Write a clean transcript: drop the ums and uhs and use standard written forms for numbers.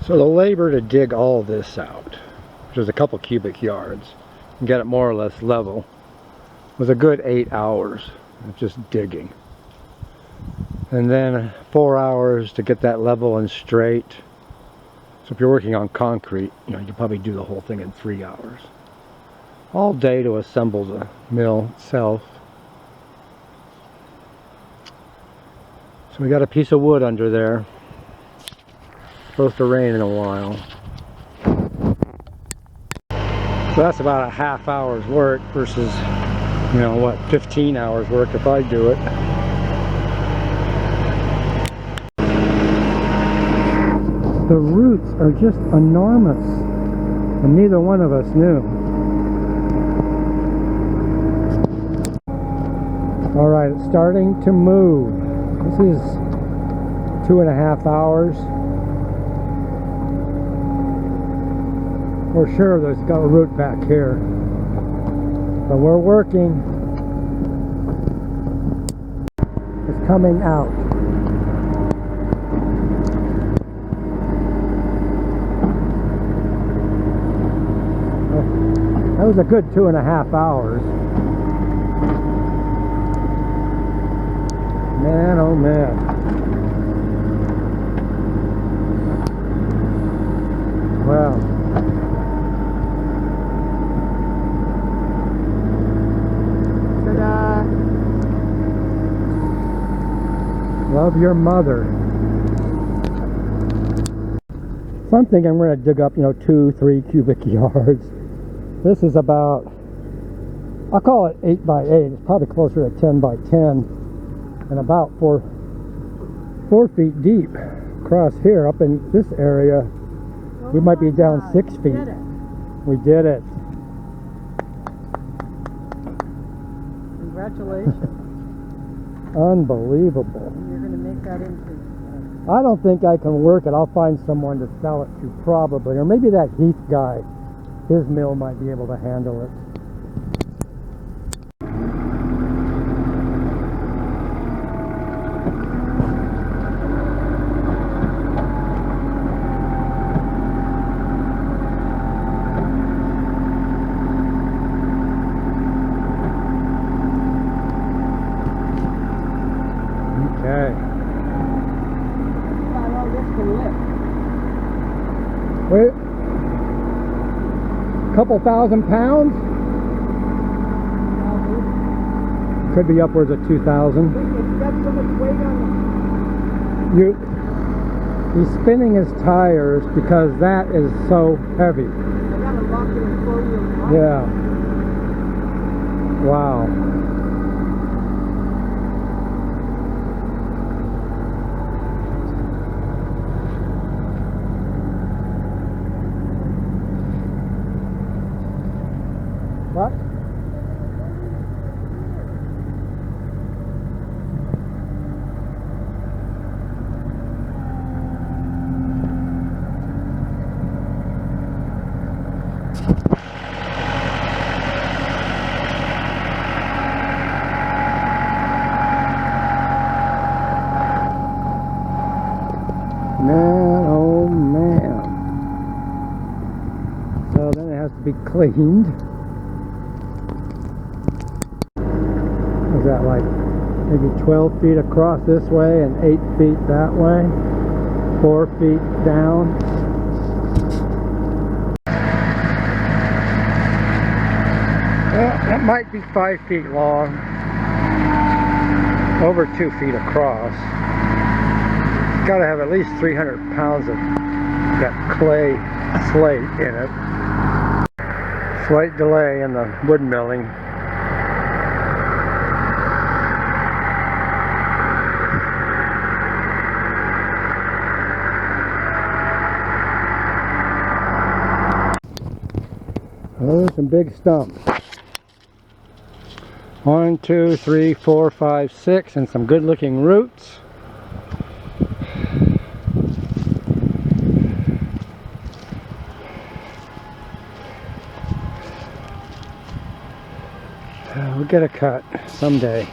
So the labor to dig all this out, which is a couple cubic yards, and get it more or less level, was a good 8 hours of just digging. And then 4 hours to get that level and straight. So if you're working on concrete, you can probably do the whole thing in 3 hours. All day to assemble the mill itself. So we got a piece of wood under there. Supposed to rain in a while. So that's about a half hour's work versus, 15 hours work if I do it. The roots are just enormous, and neither one of us knew. Alright, it's starting to move. This is 2.5 hours. For sure there's got a root back here. But we're working. It's coming out. That was a good 2.5 hours. Man, oh man. Wow. Ta-da! Love your mother. So I'm thinking I'm going to dig up, 2-3 cubic yards. This is about, I'll call it 8 by 8. It's probably closer to 10 by 10. And about 4 feet deep across here. Up in this area, we might be down 6 feet. We did it. Congratulations. Unbelievable. You're going to make that into... I don't think I can work it. I'll find someone to sell it to probably. Or maybe that Heath guy. His mill might be able to handle it. Okay. About all this can lift. Wait. Couple thousand pounds? Could be upwards of 2,000. It's got so much weight on it. He's spinning his tires because that is so heavy. I gotta lock it in 4-wheel drive. Yeah. Wow. What? Man, oh man. So then it has to be cleaned. Is that like maybe 12 feet across this way and 8 feet that way? 4 feet down. Well, that might be 5 feet long. Over 2 feet across. It's got to have at least 300 pounds of that clay slate in it. Slight delay in the wood milling. Oh, some big stumps. 1, 2, 3, 4, 5, 6, and some good looking roots. We'll get a cut someday.